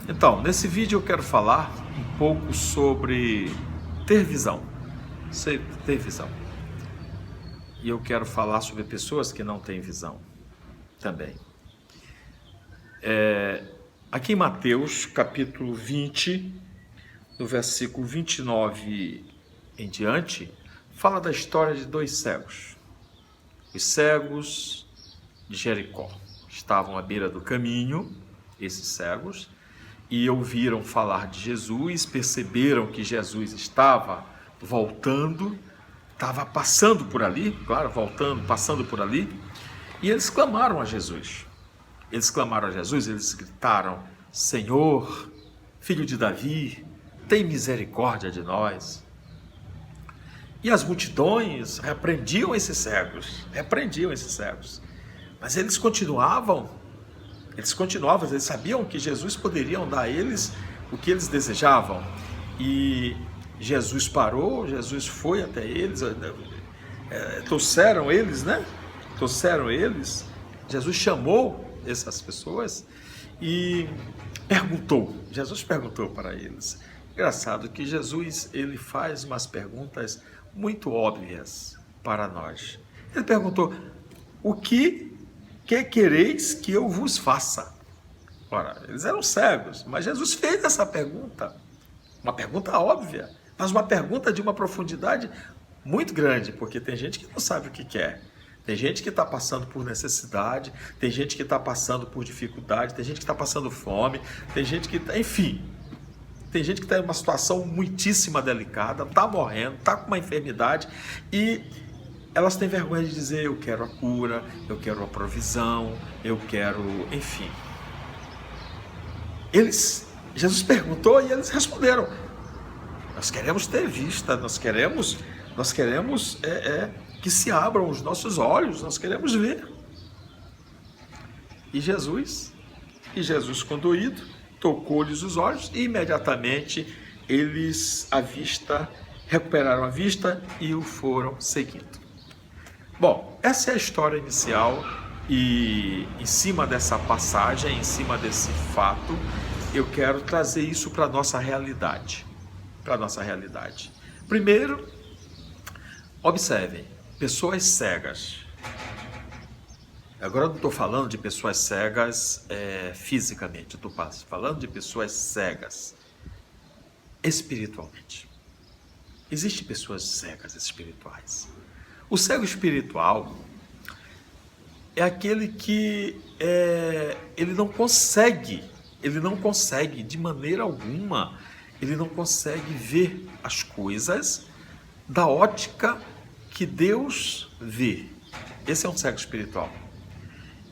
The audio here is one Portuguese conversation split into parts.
Então, nesse vídeo eu quero falar um pouco sobre ter visão. Ter visão. E eu quero falar sobre pessoas que não têm visão também. Aqui em Mateus, capítulo 20, no versículo 29 em diante, fala da história de dois cegos. Os cegos de Jericó estavam à beira do caminho, esses cegos, e ouviram falar de Jesus, perceberam que Jesus estava voltando, estava passando por ali, claro, voltando, passando por ali, e eles clamaram a Jesus. Eles clamaram a Jesus, eles gritaram: Senhor, filho de Davi, tem misericórdia de nós. E as multidões repreendiam esses cegos, mas eles continuavam, eles sabiam que Jesus poderia dar a eles o que eles desejavam. E Jesus parou, Jesus foi até eles, trouxeram eles, Jesus chamou essas pessoas e Jesus perguntou para eles. Engraçado que Jesus, ele faz umas perguntas muito óbvias para nós. Ele perguntou: o que quereis que eu vos faça? Ora, eles eram cegos, mas Jesus fez essa pergunta, uma pergunta óbvia, mas uma pergunta de uma profundidade muito grande, porque tem gente que não sabe o que quer. Tem gente que está passando por necessidade, tem gente que está passando por dificuldade, tem gente que está passando fome, tem gente que está, enfim, tem gente que está em uma situação muitíssimo delicada, está morrendo, está com uma enfermidade e elas têm vergonha de dizer: eu quero a cura, eu quero a provisão, eu quero, enfim. Jesus perguntou e eles responderam: nós queremos ter vista, nós queremos que se abram os nossos olhos, nós queremos ver. E Jesus conduído, tocou-lhes os olhos e imediatamente eles recuperaram a vista e o foram seguindo. Bom, essa é a história inicial e em cima dessa passagem, em cima desse fato, eu quero trazer isso para a nossa realidade. Primeiro, observem, pessoas cegas. Agora eu não estou falando de pessoas cegas fisicamente, eu estou falando de pessoas cegas espiritualmente. Existem pessoas cegas espirituais. O cego espiritual é aquele que ele não consegue de maneira alguma, ele não consegue ver as coisas da ótica que Deus vê. Esse é um cego espiritual.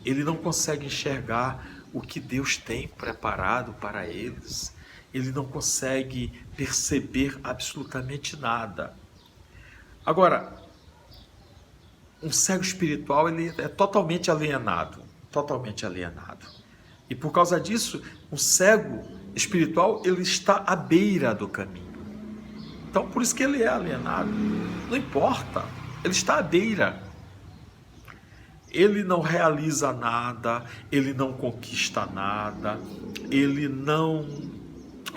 Ele não consegue enxergar o que Deus tem preparado para eles. Ele não consegue perceber absolutamente nada. Agora, um cego espiritual, ele é totalmente alienado. E por causa disso, um cego espiritual, ele está à beira do caminho. Então, por isso que ele é alienado. Não importa, ele está à beira. Ele não realiza nada, ele não conquista nada, ele não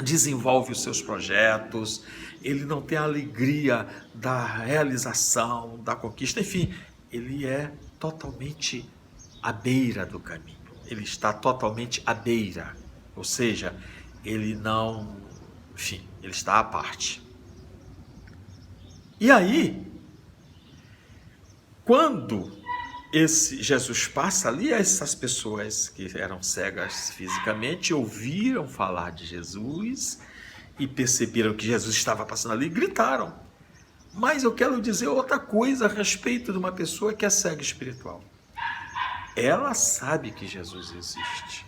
desenvolve os seus projetos, ele não tem a alegria da realização, da conquista, enfim, ele é totalmente à beira do caminho, ele está totalmente à beira, ou seja, ele está à parte. E aí, quando esse Jesus passa ali, essas pessoas que eram cegas fisicamente ouviram falar de Jesus e perceberam que Jesus estava passando ali e gritaram. Mas eu quero dizer outra coisa a respeito de uma pessoa que é cega espiritual. Ela sabe que Jesus existe.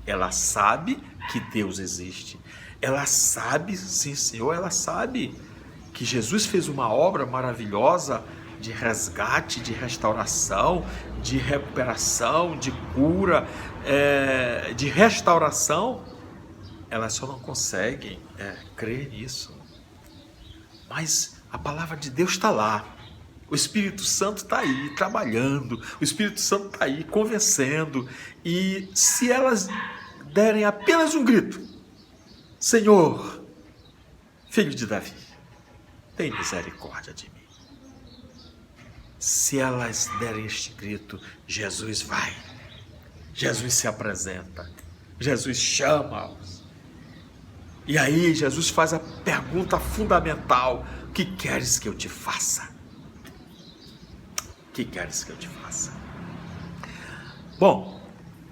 Ela sabe que Deus existe. Ela sabe, sim senhor, ela sabe que Jesus fez uma obra maravilhosa de resgate, de restauração, de recuperação, de cura, de restauração. Elas só não conseguem crer nisso. Mas a palavra de Deus está lá. O Espírito Santo está aí trabalhando. O Espírito Santo está aí convencendo. E se elas derem apenas um grito: Senhor, filho de Davi, tem misericórdia de mim. Se elas derem este grito, Jesus vai. Jesus se apresenta. Jesus chama-os. E aí Jesus faz a pergunta fundamental: o que queres que eu te faça? O que queres que eu te faça? Bom,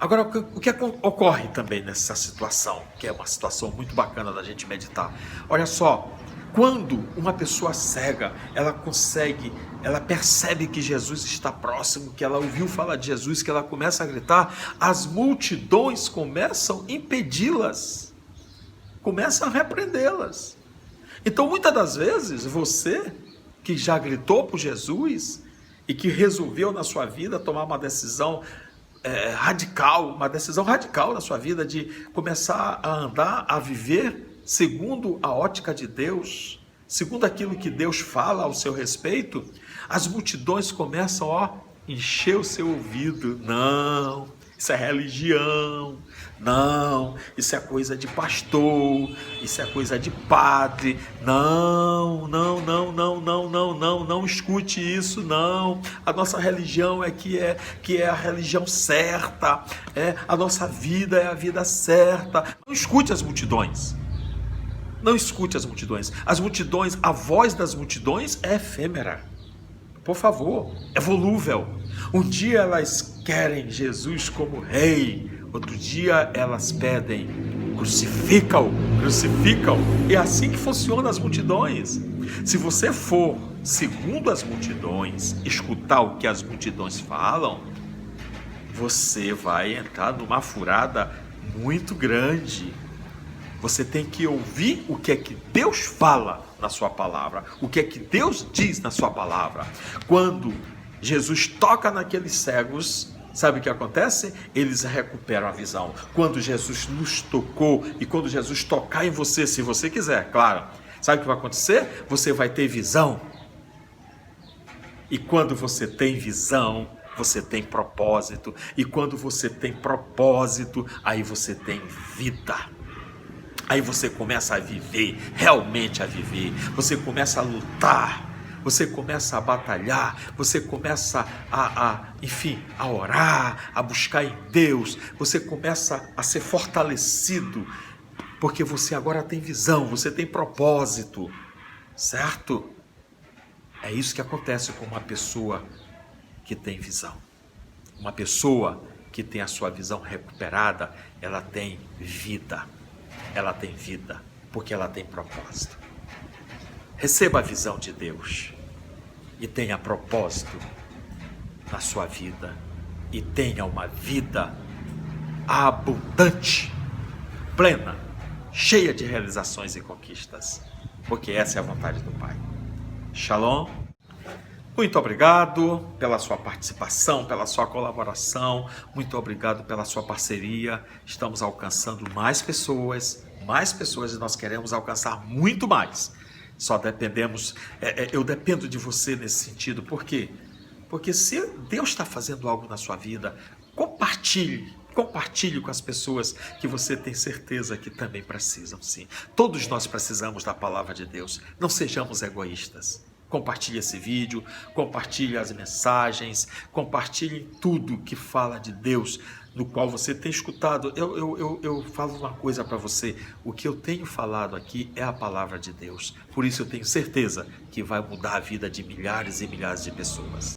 agora o que ocorre também nessa situação, que é uma situação muito bacana da gente meditar. Olha só, quando uma pessoa cega, ela percebe que Jesus está próximo, que ela ouviu falar de Jesus, que ela começa a gritar, as multidões começam a impedi-las, começam a repreendê-las. Então, muitas das vezes, você que já gritou por Jesus e que resolveu na sua vida tomar uma decisão radical na sua vida de começar a andar, a viver segundo a ótica de Deus, segundo aquilo que Deus fala ao seu respeito, as multidões começam a encher o seu ouvido. Não, isso é religião. Não, isso é coisa de pastor, isso é coisa de padre. Não escute isso, não. A nossa religião que é a religião certa, a nossa vida é a vida certa. Não escute as multidões. Não escute as multidões. As multidões, a voz das multidões é efêmera. Por favor, é volúvel. Um dia elas querem Jesus como rei, outro dia elas pedem, crucificam. É assim que funcionam as multidões. Se você for segundo as multidões, escutar o que as multidões falam, você vai entrar numa furada muito grande. Você tem que ouvir o que é que Deus fala na sua palavra, o que é que Deus diz na sua palavra. Quando Jesus toca naqueles cegos, sabe o que acontece? Eles recuperam a visão. Quando Jesus nos tocou e quando Jesus tocar em você, se você quiser, claro, sabe o que vai acontecer? Você vai ter visão. E quando você tem visão, você tem propósito. E quando você tem propósito, aí você tem vida. Aí você começa a viver, realmente a viver. Você começa a lutar, você começa a batalhar, você começa a orar, a buscar em Deus. Você começa a ser fortalecido, porque você agora tem visão, você tem propósito, certo? É isso que acontece com uma pessoa que tem visão. Uma pessoa que tem a sua visão recuperada, ela tem vida. Ela tem vida, porque ela tem propósito. Receba a visão de Deus e tenha propósito na sua vida e tenha uma vida abundante, plena, cheia de realizações e conquistas, porque essa é a vontade do Pai. Shalom. Muito obrigado pela sua participação, pela sua colaboração, muito obrigado pela sua parceria. Estamos alcançando mais pessoas e nós queremos alcançar muito mais. Só dependemos, eu dependo de você nesse sentido. Por quê? Porque se Deus está fazendo algo na sua vida, compartilhe com as pessoas que você tem certeza que também precisam, sim. Todos nós precisamos da palavra de Deus, não sejamos egoístas. Compartilhe esse vídeo, compartilhe as mensagens, compartilhe tudo que fala de Deus, no qual você tem escutado. Eu falo uma coisa para você, o que eu tenho falado aqui é a palavra de Deus. Por isso eu tenho certeza que vai mudar a vida de milhares e milhares de pessoas.